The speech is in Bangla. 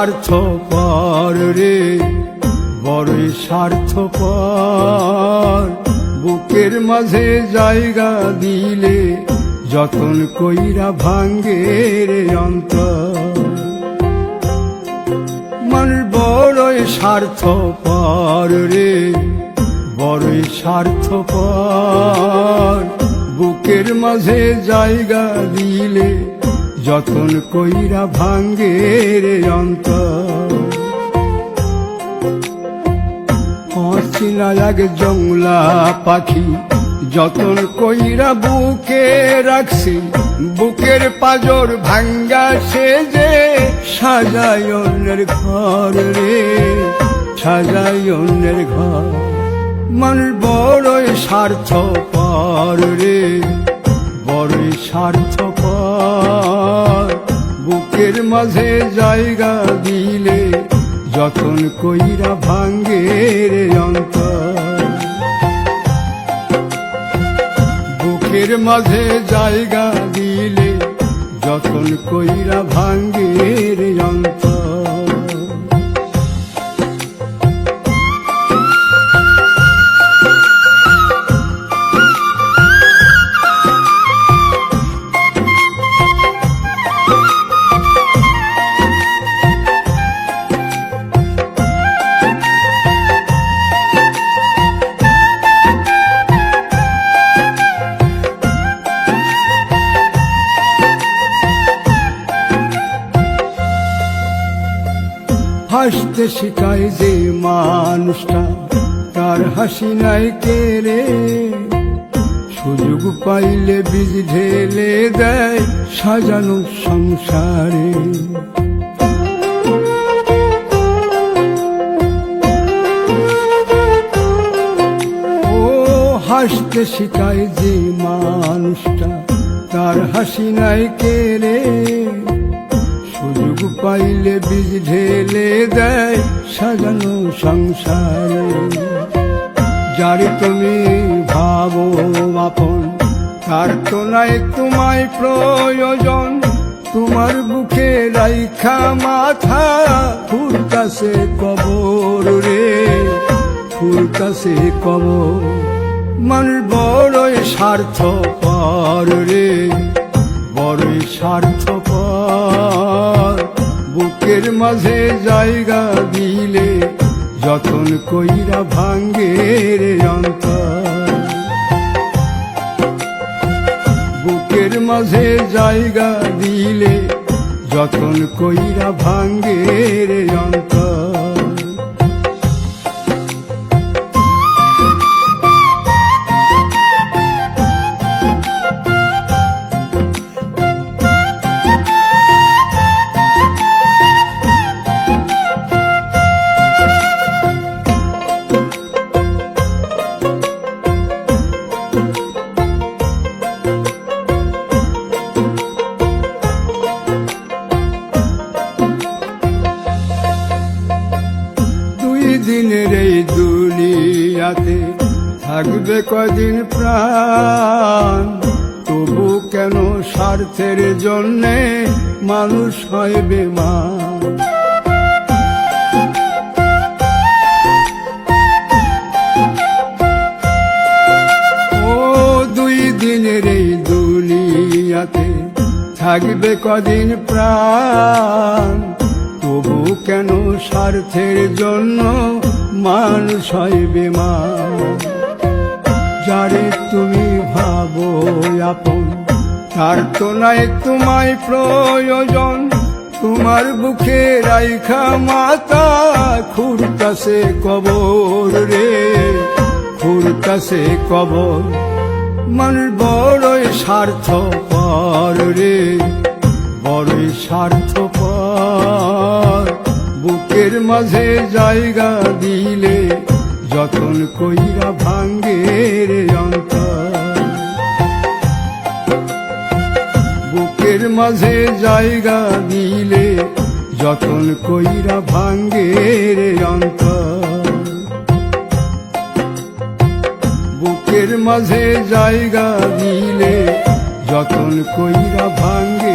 স্বার্থপর রে, বড়ই স্বার্থপর। বুকের মাঝে জায়গা দিলে যতন কইরা ভাঙ্গে রে অন্তর। মানুষ বড়ই স্বার্থপর রে, বড়ই স্বার্থপর। বুকের মাঝে জায়গা দিলে যতন কইরা ভাঙ্গে রে অন্তর। অচিনা এক জংলা পাখি যতন কইরা বুকে রাখছি, বুকের পাজর ভাঙ্গা সে যে সাজায় অন্যের ঘর রে, সাজায় অন্যের ঘর। মানুষ বড়ই স্বার্থপর রে, বড়ই স্বার্থপর। বুকের মাঝে জায়গা দিলে যতন কইরা ভাঙ্গে রে অন্তর। বুকের মাঝে জায়গা দিলে যতন কইরা ভাঙ্গে রে অন্তর। হাসতে শিখায় যে মানুষটা, তার হাসি নাই কেড়ে। সুযোগ পাইলে বীজ ঢেলে দেয় সাজানো সংসারে। ও হাসতে শিখায় যে মানুষটা, তার হাসি নাই কেড়ে। সুযোগ পাইলে বীজ ঢেলে দেয় সাজানো সংসারে। যারে তুমি ভাবো আপন, তার তো নাই তোমায় প্রয়োজন। তোমার বুকে রাইখা মাথা ফুলতাছে কবর রে, ফুলতাছে কবর। মানুষ বড়ই স্বার্থপর রে, বড়ই স্বার্থপর। বুকের মাঝে জায়গা দিলে যতন কইরা ভাঙ্গে রে অন্তর। বুকের মাঝে জায়গা দিলে যতন কইরা ভাঙ্গে রে অন্তর। দিনের এই দুনিয়াতে থাকবে কদিন প্রাণ, তবু কেন স্বার্থের জন্যে মানুষ হয় বেমান। ও দুই দিনের এই দুনিয়াতে থাকবে কদিন প্রাণ, তবু কেন স্বার্থের জন্য মানুষ হয় বেমান। যারে তুমি ভাবো আপন, তার তো নাই তোমায় প্রয়োজন। তোমার বুকে রাইখা মাথা খুঁড়তাছে কবর রে, খুঁড়তাছে কবর। মানুষ বড়ই স্বার্থপর রে, বড়ই স্বার্থপর। বুকের মাঝে জায়গা দিলে যতন কইরা ভাঙ্গে রে অন্তর। বুকের মাঝে জায়গা দিলে যতন কইরা ভাঙ্গে রে অন্তর। বুকের মাঝে জায়গা দিলে যতন কইরা ভাঙ্গে